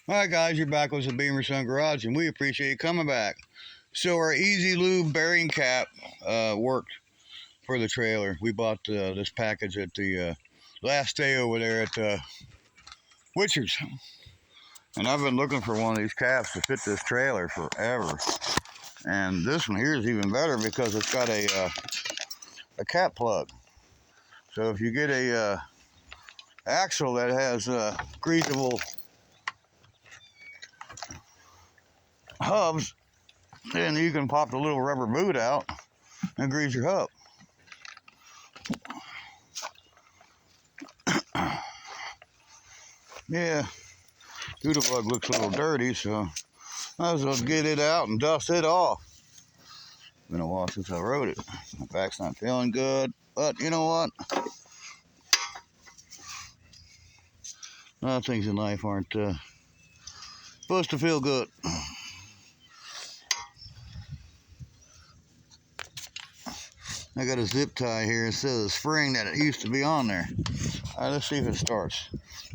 Alright guys, you're back with the Beamer Sun Garage and we appreciate you coming back. So our E-Z Lube bearing cap worked for the trailer. We bought this package at the last day over there at Witcher's. And I've been looking for one of these caps to fit this trailer forever. And this one here is even better because it's got a cap plug. So if you get a axle that has greasable hubs, then you can pop the little rubber boot out and grease your hub. Yeah, Doodle bug looks a little dirty, so might as well get it out and dust it off. Been a while since I rode it. My back's not feeling good, but you know what? A lot of things in life aren't supposed to feel good. I got a zip tie here instead of the spring that it used to be on there. All right, let's see if it starts.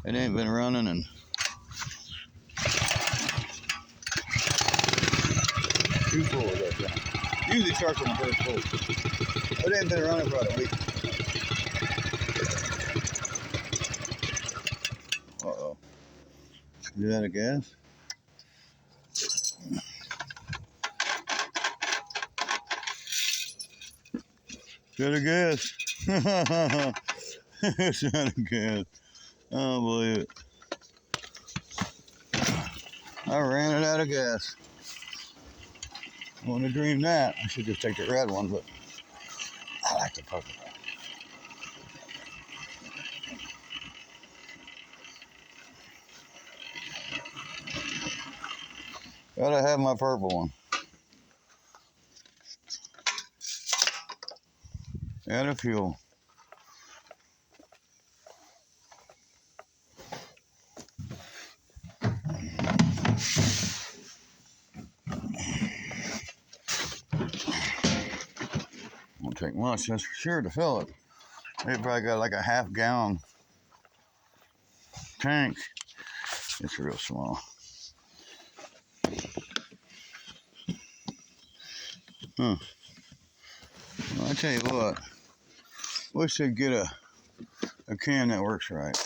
It ain't been running and too full that time. Usually it starts on the first full. It ain't been running for about a week. Uh-oh. Is that a gas? Is that a gas? It's not a gas. I don't believe it. I ran it out of gas. I wouldn't have dreamed that. I should just take the red one, but I like the purple one. Gotta have my purple one. And a fuel. Won't take much, that's for sure, to fill it. They probably got like a half-gallon tank. It's real small. Well, I tell you what, wish they'd get a can that works right.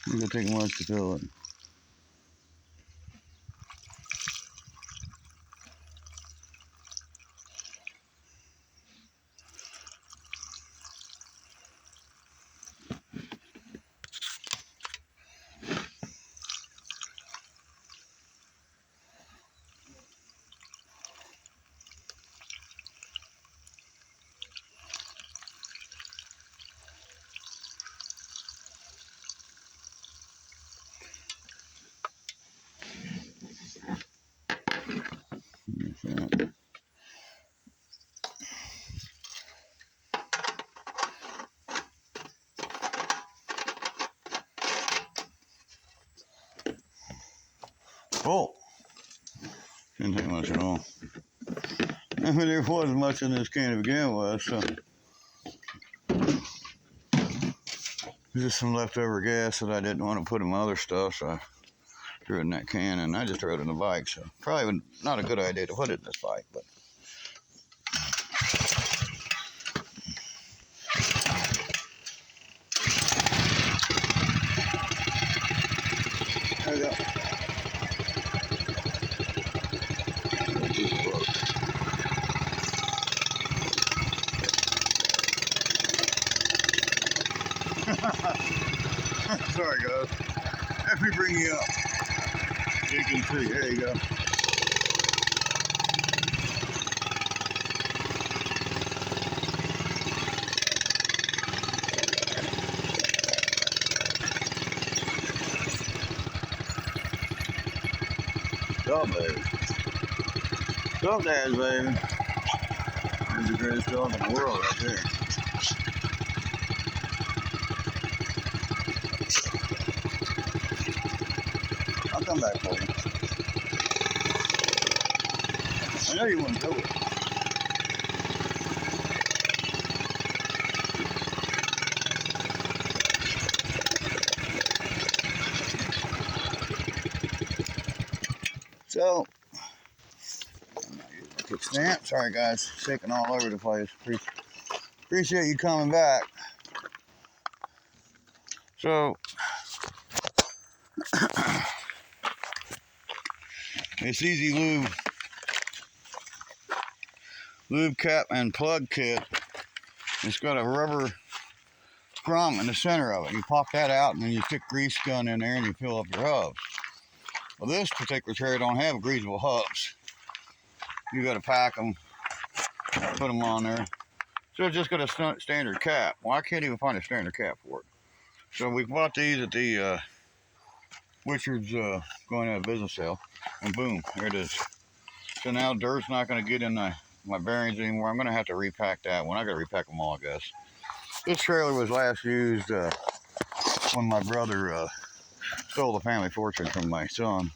It's gonna take much to fill it. Oh, didn't take much at all. I mean, there wasn't much in this can to begin with, so just some leftover gas that I didn't want to put in my other stuff, so I threw it in that can, and I just threw it in the bike, so probably not a good idea to put it in this bike, but there we go. Sorry guys, let me bring you up so you can see. There you go. Dog baby. Dog dads, baby. He's the greatest dog in the world right there. I'll come back for you. I know you want to do it. So, kickstand. Sorry guys, shaking all over the place. Appreciate you coming back. So, this E-Z Lube cap and plug kit. It's got a rubber drum in the center of it. You pop that out and then you stick grease gun in there and you fill up your hubs. Well, this particular trailer don't have greasable hubs. You got to pack them, put them on there. So it's just got a standard cap. Well, I can't even find a standard cap for it. So we bought these at the Witchard's going out of business sale, and boom, there it is. So now dirt's not going to get in my bearings anymore. I'm going to have to repack that one. I got to repack them all, I guess. This trailer was last used when my brother stole the family fortune from my son.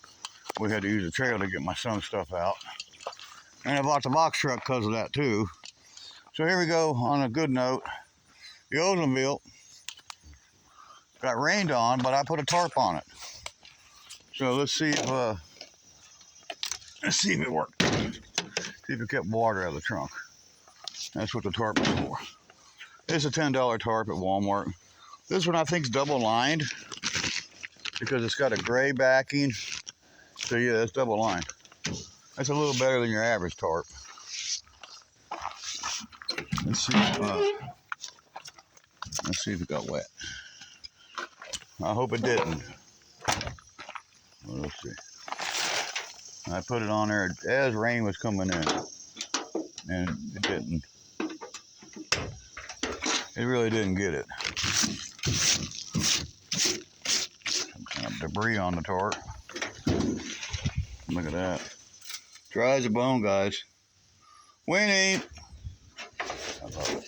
We had to use the trailer to get my son's stuff out. And I bought the box truck because of that too. So here we go on a good note. The Oldsmobile got rained on, but I put a tarp on it. So let's see if it worked. See if it kept water out of the trunk. That's what the tarp is for. It's a $10 tarp at Walmart. This one I think is double lined because it's got a gray backing. So yeah, it's double lined. That's a little better than your average tarp. Let's see if it got wet. I hope it didn't. Well, let's see. I put it on there as rain was coming in, and it didn't. It really didn't get it. Some kind of debris on the tarp. Look at that. Dry as a bone, guys. Winnie! I love it.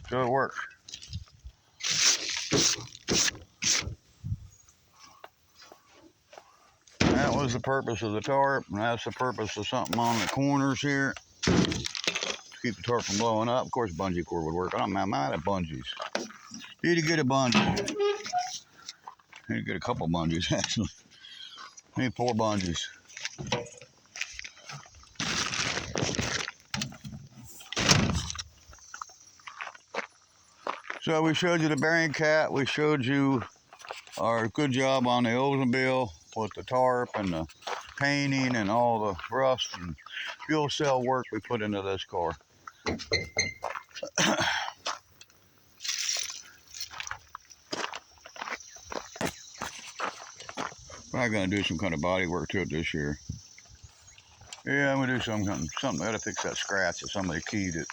So it works. That was the purpose of the tarp, and that's the purpose of something on the corners here. Keep the tarp from blowing up. Of course, bungee cord would work. I'm out of bungees. Need to get a bungee. Need to get a couple bungees, actually. Need 4 bungees. So we showed you the bearing cap. We showed you our good job on the Oldsmobile with the tarp and the painting and all the rust and fuel cell work we put into this car. Probably gonna do some kind of body work to it this year. Yeah, I'm gonna do something. I gotta fix that scratch that somebody keyed it.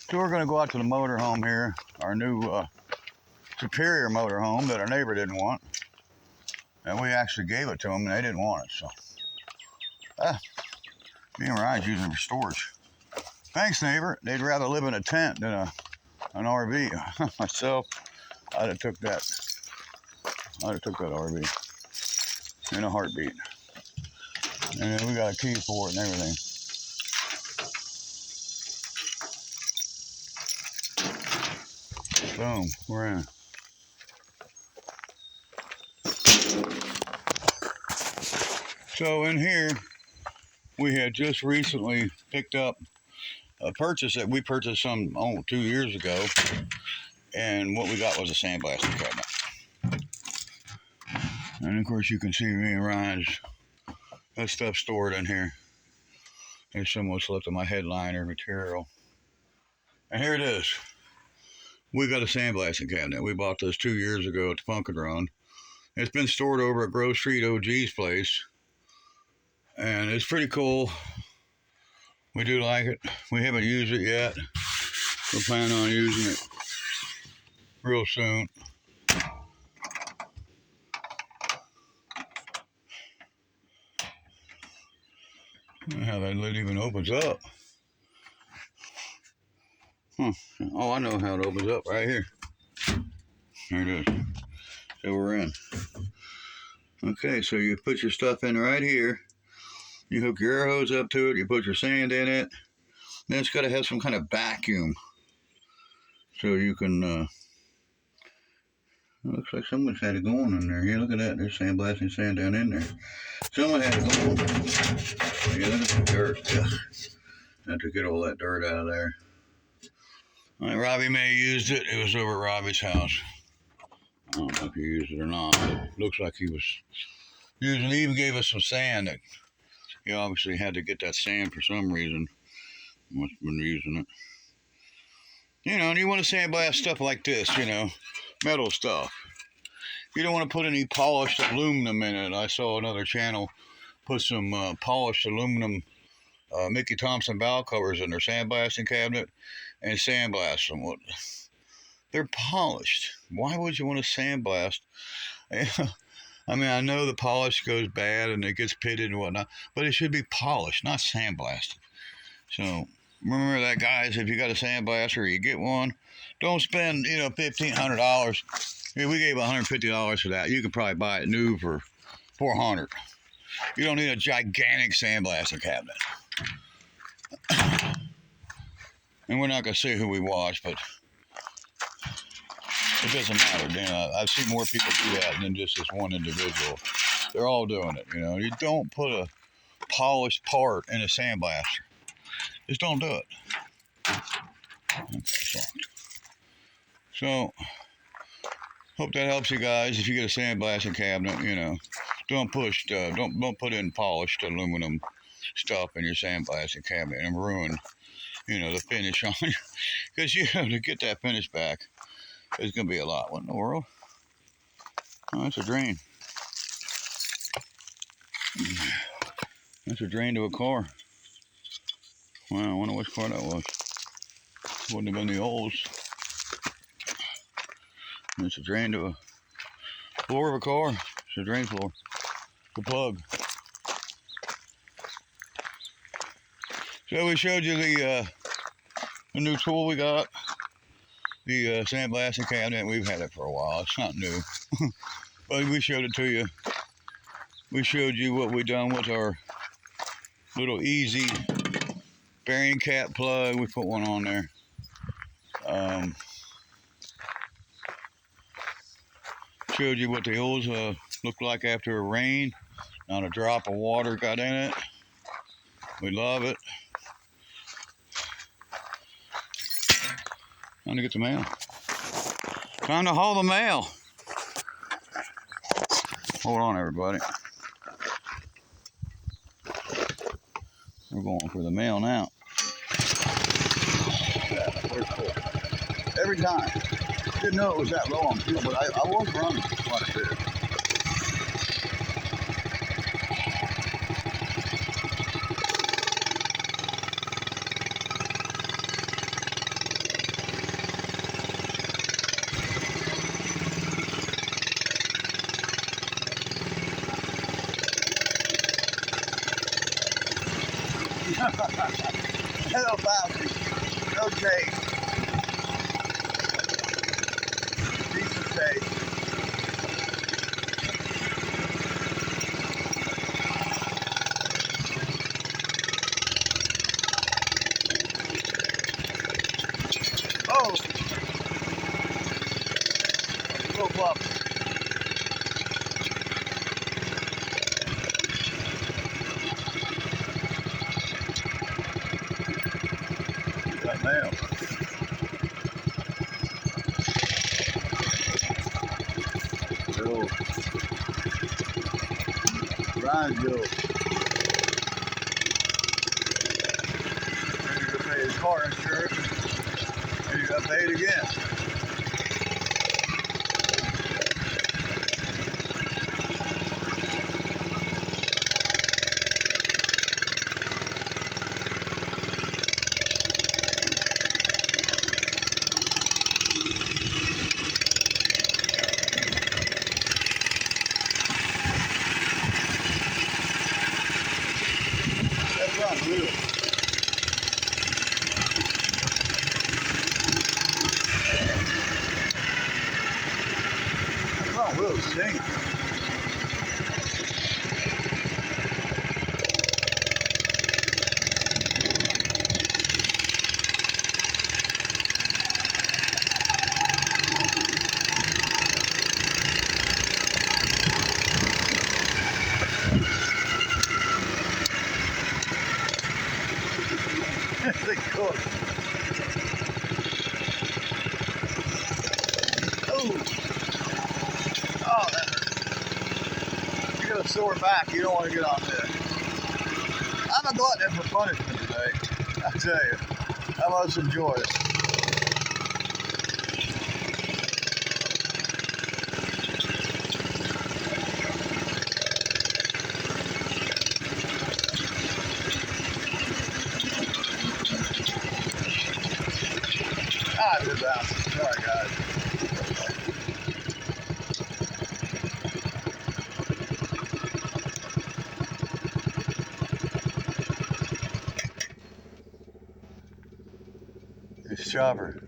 So we're gonna go out to the motorhome here, our new Superior motorhome that our neighbor didn't want, and we actually gave it to them, and they didn't want it. So, me and Ryan's using it for storage. Thanks, neighbor. They'd rather live in a tent than an RV. Myself, I'd have took that RV in a heartbeat. And then we got a key for it and everything. Boom, we're in. So in here, we had just recently picked up a purchase that we purchased 2 years ago. And what we got was a sandblasting cabinet. And of course you can see me and Ryan's, that stuff stored in here. There's some what's left of my headliner material. And here it is. We got a sandblasting cabinet. We bought this 2 years ago at the Funkin' Run. It's been stored over at Grove Street OG's place. And it's pretty cool. We do like it. We haven't used it yet. We're planning on using it real soon. How that lid even opens up. Oh, I know how it opens up right here. There it is. So we're in. Okay, so you put your stuff in right here. You hook your air hose up to it. You put your sand in it. Then it's got to have some kind of vacuum. So you can, looks like someone's had it going in there. Yeah, look at that. There's sandblasting sand down in there. Someone had it going. Yeah, look at the dirt. Yeah. Have to get all that dirt out of there. All right, Robbie may have used it. It was over at Robbie's house. I don't know if he used it or not, but it looks like he was using it. He even gave us some sand. That he obviously had to get that sand for some reason. Must have been using it. You know, and you want to sandblast stuff like this, you know, metal stuff. You don't want to put any polished aluminum in it. I saw another channel put some polished aluminum Mickey Thompson valve covers in their sandblasting cabinet and sandblast them. They're polished. Why would you want to sandblast? I mean, I know the polish goes bad and it gets pitted and whatnot, but it should be polished, not sandblasted. So remember that, guys. If you got a sandblaster, you get one. Don't spend, you know, $1,500. Yeah, we gave $150 for that. You could probably buy it new for $400. You don't need a gigantic sandblasting cabinet. And we're not gonna say who we watch, but it doesn't matter. You know, I've seen more people do that than just this one individual. They're all doing it. You know, you don't put a polished part in a sandblaster. Just don't do it. Okay, so hope that helps you guys. If you get a sandblasting cabinet, you know, don't put in polished aluminum stuff in your sandblasting cabinet and ruin, you know, the finish on you. Because you know, to get that finish back, it's gonna be a lot. What in the world? Oh, that's a drain. That's a drain to a car. Wow, I wonder which car that was. Wouldn't have been the Olds. It's a drain to a floor of a car. It's a drain floor. The plug. So we showed you the new tool we got. The sandblasting cabinet. We've had it for a while. It's not new. But we showed it to you. We showed you what we done with our little E-Z bearing cap plug. We put one on there. Showed you what the oils looked like after a rain. Not a drop of water got in it. We love it. Time to get the mail. Time to haul the mail. Hold on, everybody. We're going for the mail now. Every time. Didn't know it was that low on fuel, but I was running quite a bit. Hello, Bobby. No taste. Decent taste. Oh! Little Plum. Got mail. Joe. Ryan Joe. Then you go pay his car insurance, and you got paid again. That's right, real. God, we'll sing. They cook. Oh, that hurt. You got a sore back. You don't want to get on this. I'm a glutton for punishment today. I tell you, I must enjoy it. I was out. Sorry, guys. This chopper.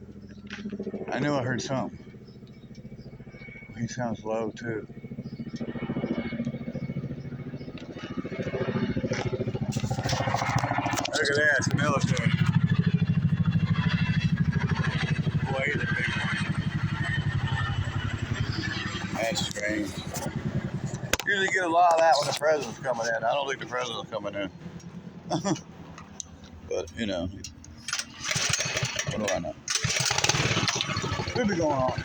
I knew I heard something. He sounds low too. Look at that, it's a military. Boy, he's a big one. That's strange. Usually get a lot of that when the president's coming in. I don't think the president's coming in. But, you know, what do I know? Could be going on.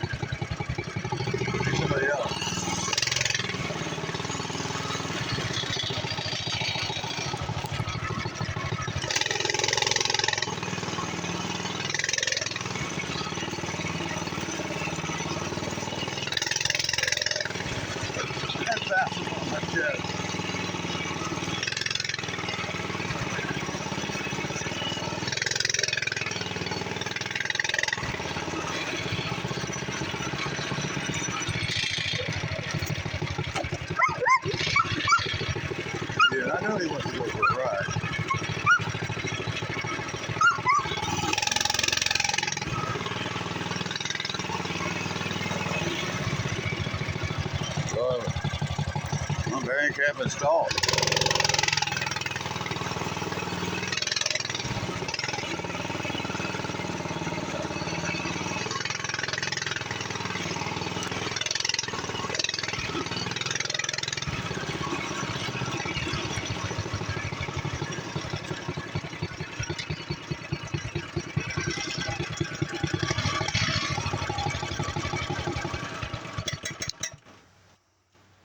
Maybe somebody else. That's fast on my chest. Yeah, I know he wants to go for a ride. My bearing cap installed.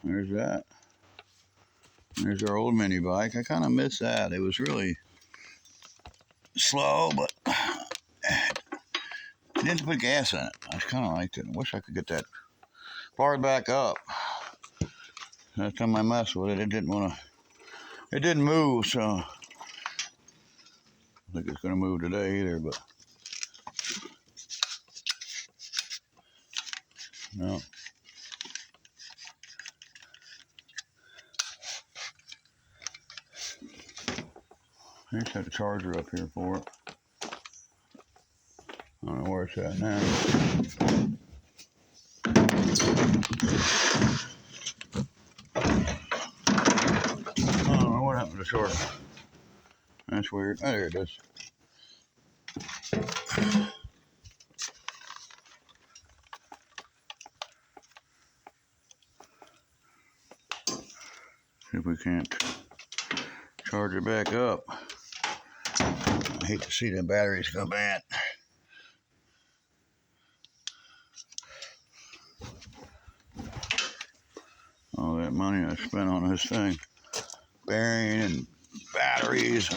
There's that. There's our old mini bike. I kind of miss that. It was really slow, but it didn't put gas in it. I kind of liked it. I wish I could get that fired back up. Last time I messed with it, it didn't want to. It didn't move, so I don't think it's going to move today either. But no. I just had a charger up here for it. I don't know where it's at now. I don't know what happened to the charger. That's weird. Oh, there it is. See if we can't charge it back up. I hate to see the batteries go bad. All that money I spent on this thing. Bearing and batteries.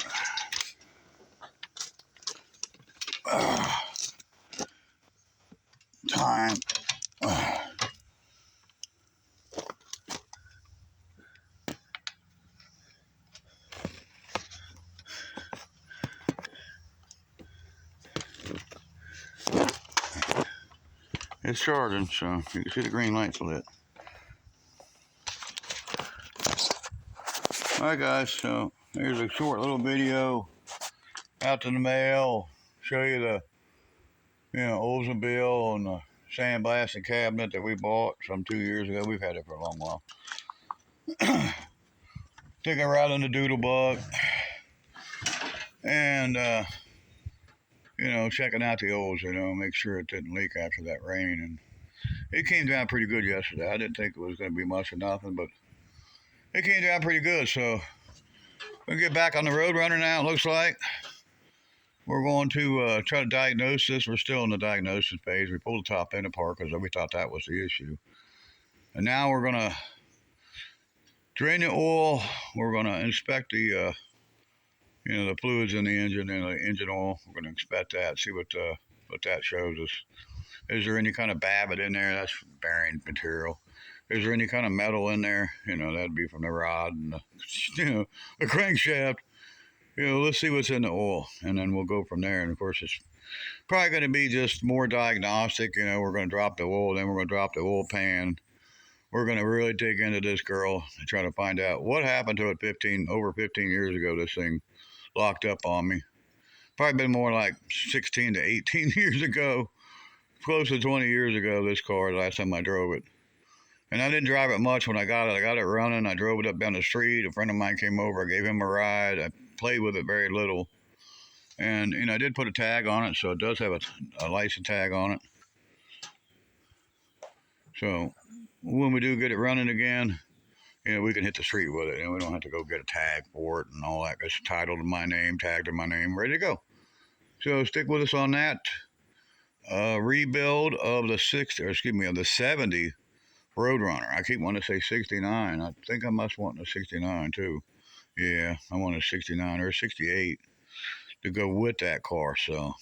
Time. It's charging, so you can see the green lights lit. Alright guys, so here's a short little video out to the mail. Show you the, Oldsmobile and the sandblasting cabinet that we bought some 2 years ago. We've had it for a long while. Taking her out on the Doodle bug and, you know, checking out the oils, you know, make sure it didn't leak after that rain. And it came down pretty good yesterday. I didn't think it was going to be much or nothing, but it came down pretty good. So we'll get back on the road runner now, it looks like. We're going to try to diagnose this. We're still in the diagnosis phase. We pulled the top end apart because we thought that was the issue. And now we're going to drain the oil. We're going to inspect the, you know, the fluids in the engine and the engine oil. We're going to inspect that, see what that shows us. Is there any kind of babbitt in there? That's bearing material. Is there any kind of metal in there? You know, that'd be from the rod and the, you know, the crankshaft. You know, let's see what's in the oil, and then we'll go from there. And of course, it's probably going to be just more diagnostic. You know, we're going to drop the oil, then we're going to drop the oil pan. We're going to really dig into this girl and try to find out what happened to it over 15 years ago. This thing locked up on me. Probably been more like 16 to 18 years ago. Close to 20 years ago, this car, the last time I drove it. And I didn't drive it much when I got it. I got it running. I drove it up down the street. A friend of mine came over. I gave him a ride. I played with it very little. And, you know, I did put a tag on it, so it does have a license tag on it. So when we do get it running again, you know, we can hit the street with it. And we don't have to go get a tag for it and all that. It's titled in my name, tagged in my name, ready to go. So stick with us on that. Rebuild of the 70 Roadrunner. I keep wanting to say 69. I think I must want a 69 too. Yeah, I want a 69 or a 68 to go with that car. So,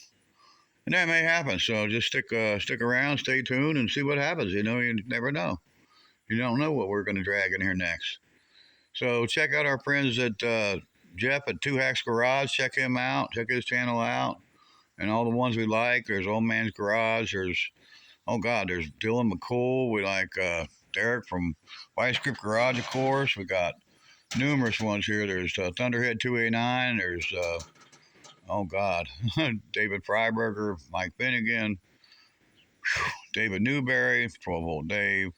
and that may happen. So just stick around, stay tuned, and see what happens. You know, you never know. You don't know what we're going to drag in here next. So check out our friends at Jeff at Two Hacks Garage. Check him out. Check his channel out. And all the ones we like. There's Old Man's Garage. There's, oh God, there's Dylan McCool. We like Derek from White Script Garage, of course. We got numerous ones here. There's Thunderhead 289. There's, oh God, David Freiberger, Mike Finnegan, David Newberry, 12-Volt Dave.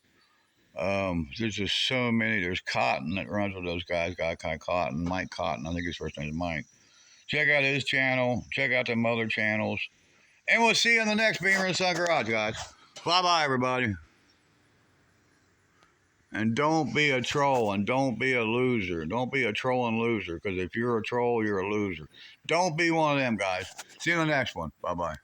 There's just so many. There's Cotton that runs with those guys. Guy Cotton, Mike Cotton. I think his first name is Mike. Check out his channel. Check out them other channels. And we'll see you in the next Beamer and Son Garage, guys. Bye-bye, everybody. And don't be a troll and don't be a loser. Don't be a troll and loser, because if you're a troll, you're a loser. Don't be one of them, guys. See you in the next one. Bye-bye.